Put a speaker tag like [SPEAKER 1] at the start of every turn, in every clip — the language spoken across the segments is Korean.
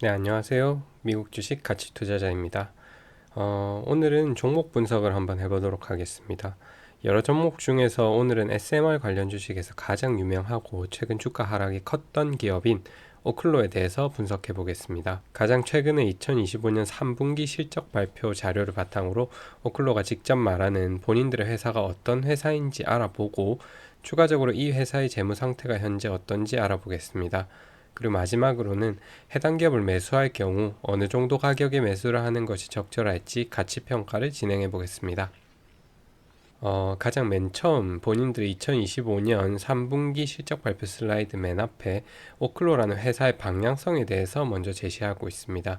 [SPEAKER 1] 네, 안녕하세요. 미국 주식 가치 투자자입니다. 오늘은 종목 분석을 한번 해보도록 하겠습니다. 여러 종목 중에서 오늘은 SMR 관련 주식에서 가장 유명하고 최근 주가 하락이 컸던 기업인 오클로에 대해서 분석해 보겠습니다. 가장 최근에 2025년 3분기 실적 발표 자료를 바탕으로 오클로가 직접 말하는 본인들의 회사가 어떤 회사인지 알아보고 추가적으로 이 회사의 재무 상태가 현재 어떤지 알아보겠습니다. 그리고 마지막으로는 해당 기업을 매수할 경우 어느 정도 가격에 매수를 하는 것이 적절할지 가치 평가를 진행해 보겠습니다. 가장 맨 처음 본인들이 2025년 3분기 실적 발표 슬라이드 맨 앞에 오클로라는 회사의 방향성에 대해서 먼저 제시하고 있습니다.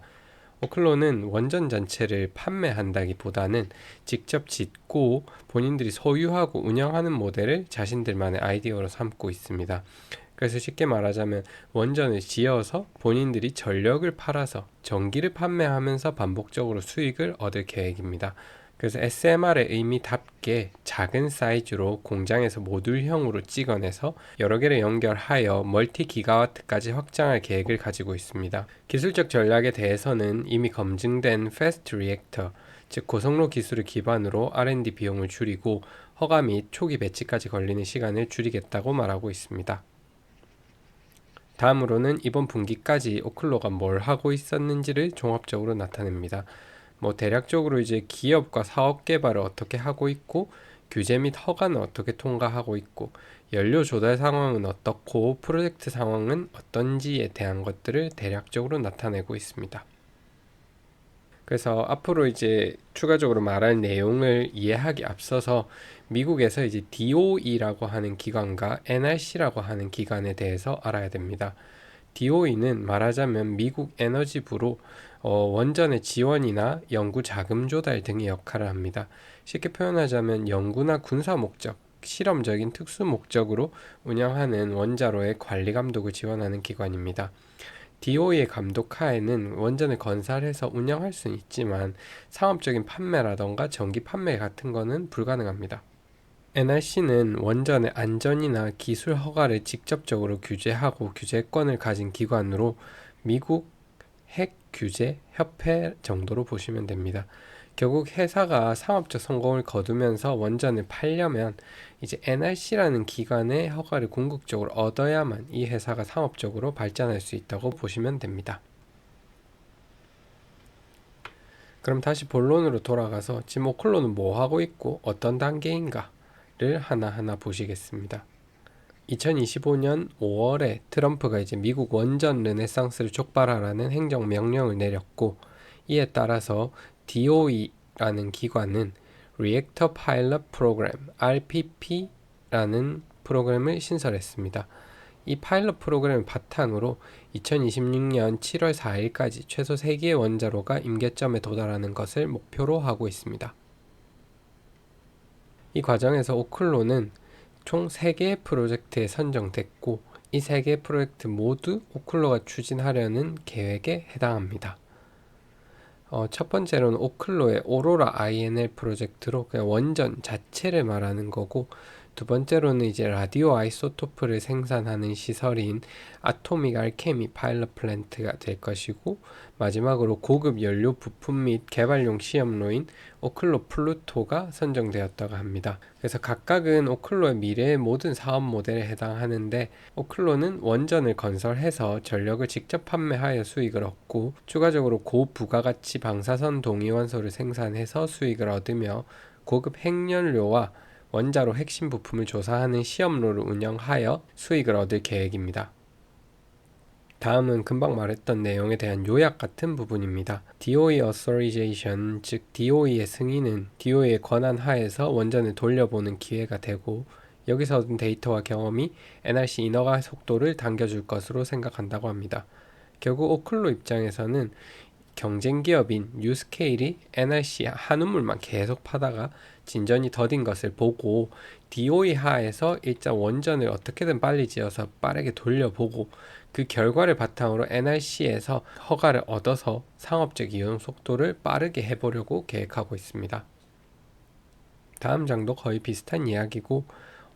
[SPEAKER 1] 오클로는 원전 전체를 판매한다기보다는 직접 짓고 본인들이 소유하고 운영하는 모델을 자신들만의 아이디어로 삼고 있습니다. 그래서 쉽게 말하자면 원전을 지어서 본인들이 전력을 팔아서 전기를 판매하면서 반복적으로 수익을 얻을 계획입니다. 그래서 SMR의 의미답게 작은 사이즈로 공장에서 모듈형으로 찍어내서 여러 개를 연결하여 멀티 기가와트까지 확장할 계획을 가지고 있습니다. 기술적 전략에 대해서는 이미 검증된 패스트 리액터, 즉 고성로 기술을 기반으로 R&D 비용을 줄이고 허가 및 초기 배치까지 걸리는 시간을 줄이겠다고 말하고 있습니다. 다음으로는 이번 분기까지 오클로가 뭘 하고 있었는지를 종합적으로 나타냅니다. 대략적으로 이제 기업과 사업 개발을 어떻게 하고 있고 규제 및 허가는 어떻게 통과하고 있고 연료 조달 상황은 어떻고 프로젝트 상황은 어떤지에 대한 것들을 대략적으로 나타내고 있습니다. 그래서 앞으로 이제 추가적으로 말할 내용을 이해하기 앞서서 미국에서 이제 DOE라고 하는 기관과 NRC라고 하는 기관에 대해서 알아야 됩니다. DOE는 말하자면 미국 에너지부로 원전의 지원이나 연구 자금 조달 등의 역할을 합니다. 쉽게 표현하자면 연구나 군사 목적, 실험적인 특수 목적으로 운영하는 원자로의 관리 감독을 지원하는 기관입니다. DOE의 감독 하에는 원전을 건설해서 운영할 수는 있지만 상업적인 판매라던가 전기 판매 같은 거는 불가능합니다. NRC는 원전의 안전이나 기술 허가를 직접적으로 규제하고 규제권을 가진 기관으로 미국 핵 규제 협회 정도로 보시면 됩니다. 결국 회사가 상업적 성공을 거두면서 원전을 팔려면 이제 NRC라는 기관의 허가를 궁극적으로 얻어야만 이 회사가 상업적으로 발전할 수 있다고 보시면 됩니다. 그럼 다시 본론으로 돌아가서 지금 오클로는 뭐 하고 있고 어떤 단계인가를 하나하나 보시겠습니다. 2025년 5월에 트럼프가 이제 미국 원전 르네상스를 촉발하라는 행정명령을 내렸고 이에 따라서 DOE라는 기관은 Reactor Pilot Program RPP라는 프로그램을 신설했습니다. 이 파일럿 프로그램을 바탕으로 2026년 7월 4일까지 최소 3개의 원자로가 임계점에 도달하는 것을 목표로 하고 있습니다. 이 과정에서 오클로는 총 3개의 프로젝트에 선정됐고 이 3개의 프로젝트 모두 오클로가 추진하려는 계획에 해당합니다. 첫 번째로는 오클로의 오로라 INL 프로젝트로 그냥 원전 자체를 말하는 거고 두 번째로는 이제 라디오 아이소토프를 생산하는 시설인 아토믹 알케미 파일럿 플랜트가 될 것이고 마지막으로 고급 연료 부품 및 개발용 시험로인 오클로 플루토가 선정되었다고 합니다. 그래서 각각은 오클로의 미래의 모든 사업 모델에 해당하는데 오클로는 원전을 건설해서 전력을 직접 판매하여 수익을 얻고 추가적으로 고부가가치 방사선 동위원소를 생산해서 수익을 얻으며 고급 핵연료와 원자로 핵심 부품을 조사하는 시험로를 운영하여 수익을 얻을 계획입니다. 다음은 금방 말했던 내용에 대한 요약 같은 부분입니다. DOE Authorization, 즉 DOE의 승인은 DOE의 권한 하에서 원전을 돌려보는 기회가 되고 여기서 얻은 데이터와 경험이 NRC 인허가 속도를 당겨줄 것으로 생각한다고 합니다. 결국 오클로 입장에서는 경쟁 기업인 뉴스케일이 NRC 한우물만 계속 파다가 진전이 더딘 것을 보고 DOE 하에서 일단 원전을 어떻게든 빨리 지어서 빠르게 돌려보고 그 결과를 바탕으로 NRC에서 허가를 얻어서 상업적 이용 속도를 빠르게 해보려고 계획하고 있습니다. 다음 장도 거의 비슷한 이야기고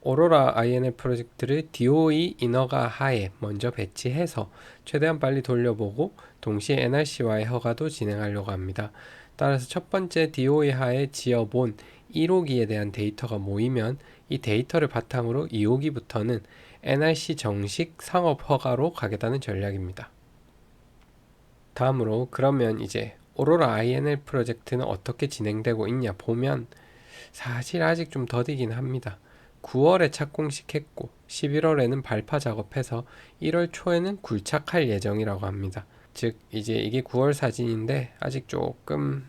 [SPEAKER 1] 오로라 INL 프로젝트를 DOE 인허가 하에 먼저 배치해서 최대한 빨리 돌려보고 동시에 NRC와의 허가도 진행하려고 합니다. 따라서 첫 번째 DOE 하에 지어본 1호기에 대한 데이터가 모이면 이 데이터를 바탕으로 2호기부터는 NRC 정식 상업 허가로 가겠다는 전략입니다. 다음으로 그러면 이제 오로라 INL 프로젝트는 어떻게 진행되고 있냐 보면 사실 아직 좀 더디긴 합니다. 9월에 착공식했고 11월에는 발파 작업해서 1월 초에는 굴착할 예정이라고 합니다. 즉 이제 이게 9월 사진인데 아직 조금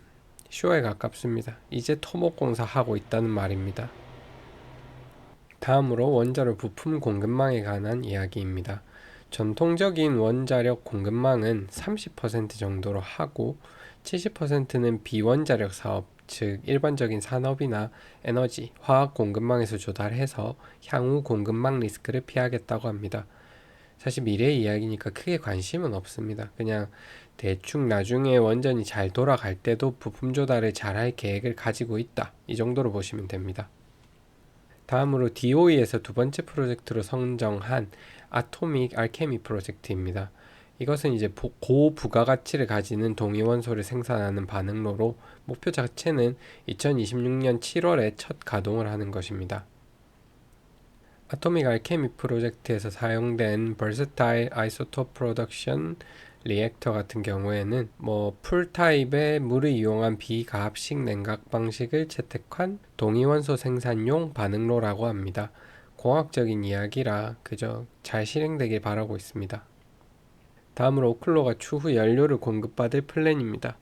[SPEAKER 1] 쇼에 가깝습니다. 이제 토목공사 하고 있다는 말입니다. 다음으로 원자로 부품 공급망에 관한 이야기입니다. 전통적인 원자력 공급망은 30% 정도로 하고 70%는 비원자력 사업, 즉 일반적인 산업이나 에너지, 화학 공급망에서 조달해서 향후 공급망 리스크를 피하겠다고 합니다. 사실 미래의 이야기니까 크게 관심은 없습니다. 그냥 대충 나중에 원전이 잘 돌아갈 때도 부품 조달을 잘할 계획을 가지고 있다. 이 정도로 보시면 됩니다. 다음으로 DOE에서 두 번째 프로젝트로 선정한 아토믹 알케미 프로젝트입니다. 이것은 이제 고부가가치를 가지는 동위원소를 생산하는 반응로로 목표 자체는 2026년 7월에 첫 가동을 하는 것입니다. 아토믹 알케미 프로젝트에서 사용된 Versatile Isotope Production 리액터 같은 경우에는 풀 타입의 물을 이용한 비가압식 냉각 방식을 채택한 동위원소 생산용 반응로라고 합니다. 공학적인 이야기라 그저 잘 실행되길 바라고 있습니다. 다음으로 오클로가 추후 연료를 공급받을 플랜입니다.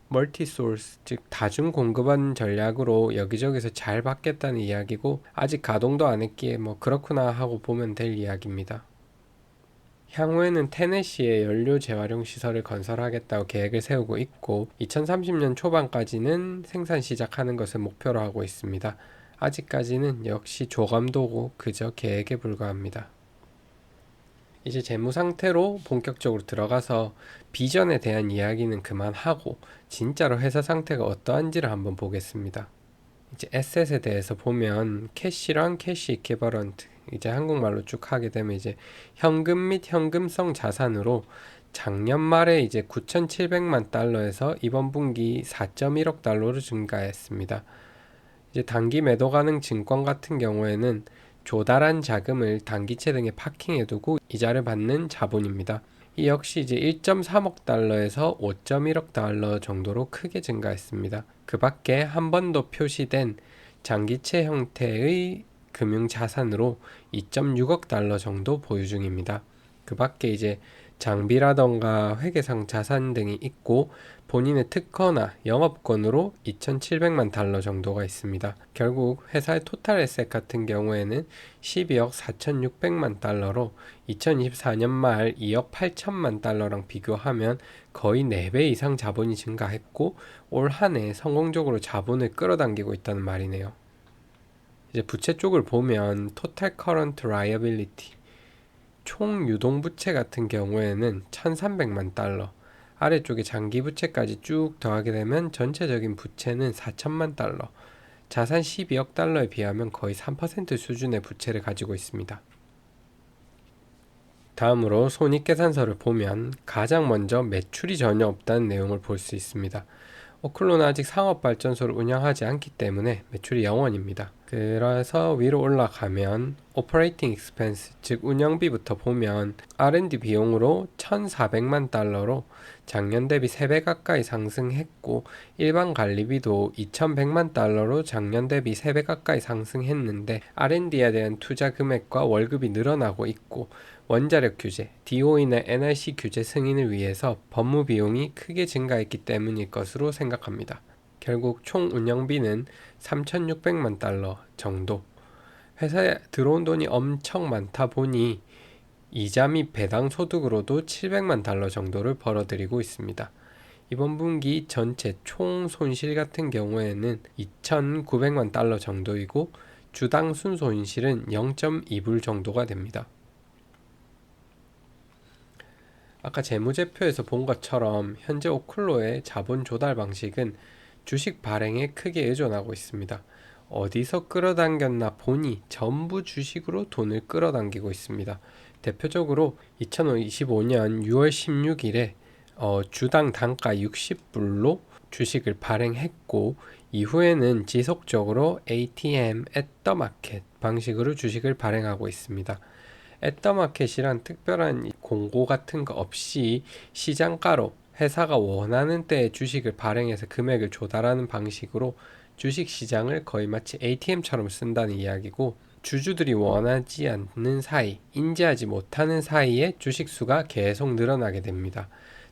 [SPEAKER 1] 멀티소스, 즉 다중 공급원 전략으로 여기저기서 잘 받겠다는 이야기고 아직 가동도 안 했기에 그렇구나 하고 보면 될 이야기입니다. 향후에는 테네시에 연료 재활용 시설을 건설하겠다고 계획을 세우고 있고 2030년 초반까지는 생산 시작하는 것을 목표로 하고 있습니다. 아직까지는 역시 조감도고 그저 계획에 불과합니다. 이제 재무 상태로 본격적으로 들어가서 비전에 대한 이야기는 그만하고 진짜로 회사 상태가 어떠한지를 한번 보겠습니다. 이제 에셋에 대해서 보면 캐시랑 캐시 이퀴버런트, 이제 한국말로 쭉 하게 되면 이제 현금 및 현금성 자산으로 작년 말에 이제 9,700만 달러에서 이번 분기 4.1억 달러로 증가했습니다. 이제 단기 매도 가능 증권 같은 경우에는 조달한 자금을 단기채 등에 파킹해두고 이자를 받는 자본입니다. 이 역시 이제 1.3억 달러에서 5.1억 달러 정도로 크게 증가했습니다. 그 밖에 한 번 더 표시된 장기채 형태의 금융자산으로 2.6억 달러 정도 보유 중입니다. 그 밖에 이제 장비라던가 회계상 자산 등이 있고 본인의 특허나 영업권으로 2,700만 달러 정도가 있습니다. 결국 회사의 토탈 에셋 같은 경우에는 12억 4,600만 달러로 2024년 말 2억 8천만 달러랑 비교하면 거의 4배 이상 자본이 증가했고 올 한 해 성공적으로 자본을 끌어당기고 있다는 말이네요. 이제 부채 쪽을 보면 토탈 커런트 라이어빌리티 총 유동부채 같은 경우에는 1,300만 달러, 아래쪽에 장기부채까지 쭉 더하게 되면 전체적인 부채는 4천만 달러, 자산 12억 달러에 비하면 거의 3% 수준의 부채를 가지고 있습니다. 다음으로 손익계산서를 보면 가장 먼저 매출이 전혀 없다는 내용을 볼 수 있습니다. 오클로는 아직 상업발전소를 운영하지 않기 때문에 매출이 0원입니다. 그래서 위로 올라가면 오퍼레이팅 익스펜스, 즉 운영비부터 보면 R&D 비용으로 1,400만 달러로 작년 대비 3배 가까이 상승했고 일반 관리비도 2,100만 달러로 작년 대비 3배 가까이 상승했는데 R&D에 대한 투자 금액과 월급이 늘어나고 있고 원자력 규제, DOE나 NRC 규제 승인을 위해서 법무 비용이 크게 증가했기 때문일 것으로 생각합니다. 결국 총 운영비는 3,600만 달러 정도. 회사에 들어온 돈이 엄청 많다 보니 이자 및 배당 소득으로도 700만 달러 정도를 벌어들이고 있습니다. 이번 분기 전체 총 손실 같은 경우에는 2,900만 달러 정도이고 주당 순손실은 0.2불 정도가 됩니다. 아까 재무제표에서 본 것처럼 현재 오클로의 자본 조달 방식은 주식 발행에 크게 의존하고 있습니다. 어디서 끌어당겼나 보니 전부 주식으로 돈을 끌어당기고 있습니다. 대표적으로 2025년 6월 16일에 주당 단가 60불로 주식을 발행했고, 이후에는 지속적으로 ATM, 앳더마켓 방식으로 주식을 발행하고 있습니다. 앳더마켓이란 특별한 공고 같은 거 없이 시장가로 회사가 원하는 때에 주식을 발행해서 금액을 조달하는 방식으로 주식 시장을 거의 마치 ATM처럼 쓴다는 이야기고, 주주들이 원하지 않는 사이, 인지하지 못하는 사이에 주식 수가 계속 늘어나게 됩니다.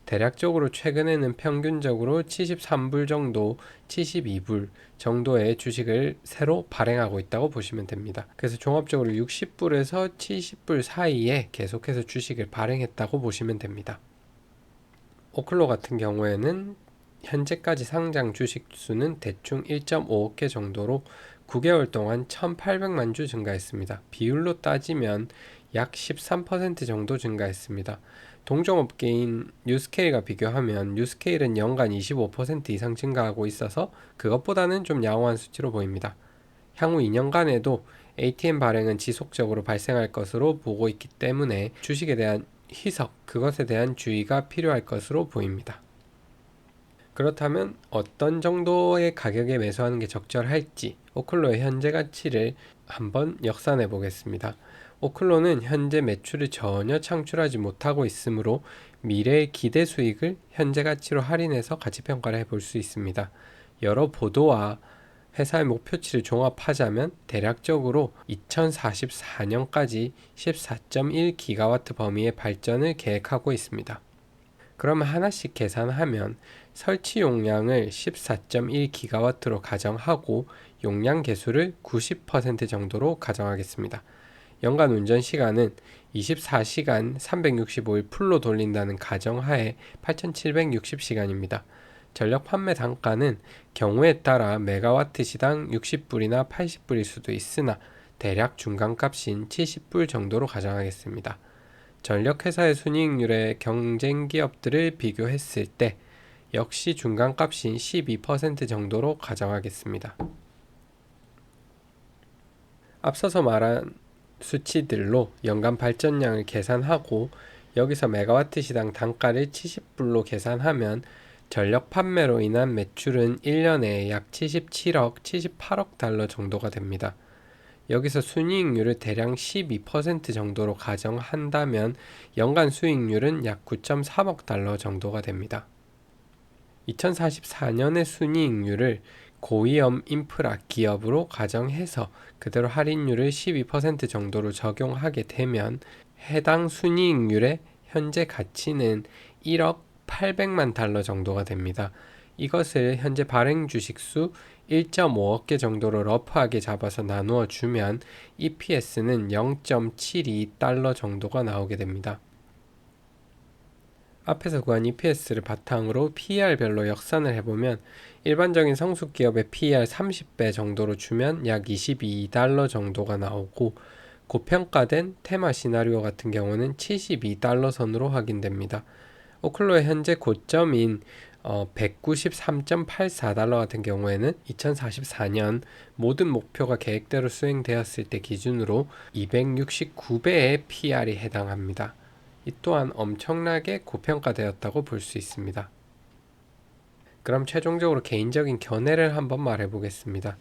[SPEAKER 1] 대략적으로 최근에는 평균적으로 73불 정도, 72불 정도의 주식을 새로 발행하고 있다고 보시면 됩니다. 그래서 종합적으로 60불에서 70불 사이에 계속해서 주식을 발행했다고 보시면 됩니다. 오클로 같은 경우에는 현재까지 상장 주식 수는 대충 1.5억 개 정도로 9개월 동안 1,800만 주 증가했습니다. 비율로 따지면 약 13% 정도 증가했습니다. 동종업계인 뉴스케일과 비교하면 뉴스케일은 연간 25% 이상 증가하고 있어서 그것보다는 좀 양호한 수치로 보입니다. 향후 2년간에도 ATM 발행은 지속적으로 발생할 것으로 보고 있기 때문에 주식에 대한 희석, 그것에 대한 주의가 필요할 것으로 보입니다. 그렇다면 어떤 정도의 가격에 매수하는 게 적절할지 오클로의 현재 가치를 한번 역산해 보겠습니다. 오클로는 현재 매출을 전혀 창출하지 못하고 있으므로 미래의 기대 수익을 현재 가치로 할인해서 가치 평가를 해볼 수 있습니다. 여러 보도와 회사의 목표치를 종합하자면 대략적으로 2044년까지 14.1기가와트 범위의 발전을 계획하고 있습니다. 그러면 하나씩 계산하면 설치 용량을 14.1기가와트로 가정하고 용량 개수를 90% 정도로 가정하겠습니다. 연간 운전 시간은 24시간 365일 풀로 돌린다는 가정하에 8,760시간입니다. 전력 판매 단가는 경우에 따라 메가와트 시당 60불이나 80불일 수도 있으나 대략 중간값인 70불 정도로 가정하겠습니다. 전력회사의 순이익률의 경쟁 기업들을 비교했을 때 역시 중간값인 12% 정도로 가정하겠습니다. 앞서서 말한 수치들로 연간 발전량을 계산하고 여기서 메가와트 시당 단가를 70불로 계산하면 전력 판매로 인한 매출은 1년에 약 77억, 78억 달러 정도가 됩니다. 여기서 순이익률을 대략 12% 정도로 가정한다면 연간 수익률은 약 9.3억 달러 정도가 됩니다. 2044년의 순이익률을 고위험 인프라 기업으로 가정해서 그대로 할인율을 12% 정도로 적용하게 되면 해당 순이익률의 현재 가치는 1억 800만 달러 정도가 됩니다. 이것을 현재 발행 주식수 1.5억 개 정도로 러프하게 잡아서 나누어 주면 EPS는 0.72달러 정도가 나오게 됩니다. 앞에서 구한 EPS를 바탕으로 PER별로 역산을 해보면 일반적인 성숙기업의 PER 30배 정도로 주면 약 22달러 정도가 나오고, 고평가된 테마 시나리오 같은 경우는 72달러 선으로 확인됩니다. 오클로의 현재 고점인 193.84달러 같은 경우에는 2044년 모든 목표가 계획대로 수행되었을 때 기준으로 269배의 PR이 해당합니다. 이 또한 엄청나게 고평가되었다고 볼 수 있습니다. 그럼 최종적으로 개인적인 견해를 한번 말해보겠습니다.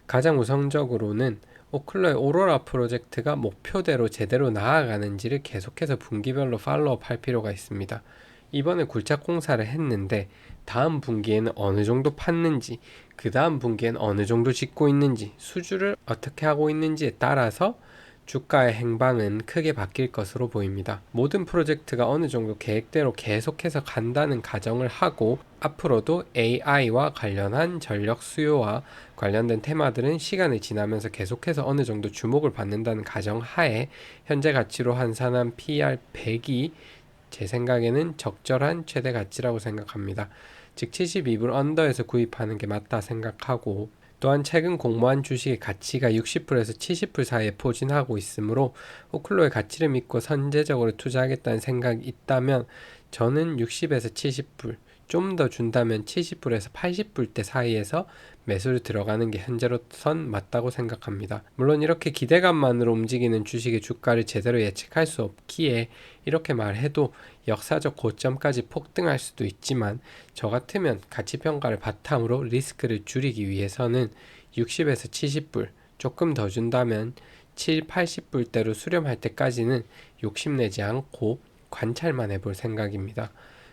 [SPEAKER 1] 가장 우선적으로는 오클로의 오로라 프로젝트가 목표대로 제대로 나아가는지를 계속해서 분기별로 팔로우업 할 필요가 있습니다. 이번에 굴착 공사를 했는데 다음 분기에는 어느 정도 팠는지, 그 다음 분기에는 어느 정도 짓고 있는지, 수주를 어떻게 하고 있는지에 따라서 주가의 행방은 크게 바뀔 것으로 보입니다. 모든 프로젝트가 어느 정도 계획대로 계속해서 간다는 가정을 하고, 앞으로도 AI와 관련한 전력 수요와 관련된 테마들은 시간이 지나면서 계속해서 어느 정도 주목을 받는다는 가정하에 현재 가치로 환산한 PER 100이 제 생각에는 적절한 최대 가치라고 생각합니다. 즉 72불 언더에서 구입하는 게 맞다 생각하고, 또한 최근 공모한 주식의 가치가 60불에서 70불 사이에 포진하고 있으므로 오클로의 가치를 믿고 선제적으로 투자하겠다는 생각이 있다면 저는 60에서 70불 좀 더 준다면 70불에서 80불대 사이에서 매수를 들어가는 게 현재로선 맞다고 생각합니다. 물론 이렇게 기대감만으로 움직이는 주식의 주가를 제대로 예측할 수 없기에 이렇게 말해도 역사적 고점까지 폭등할 수도 있지만, 저 같으면 가치평가를 바탕으로 리스크를 줄이기 위해서는 60에서 70불, 조금 더 준다면 7, 80불대로 수렴할 때까지는 욕심내지 않고 관찰만 해볼 생각입니다.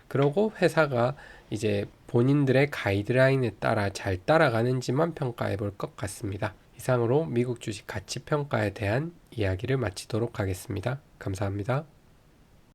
[SPEAKER 1] 그러고 회사가 이제 본인들의 가이드라인에 따라 잘 따라가는지만 평가해 볼 것 같습니다. 이상으로 미국 주식 가치 평가에 대한 이야기를 마치도록 하겠습니다. 감사합니다.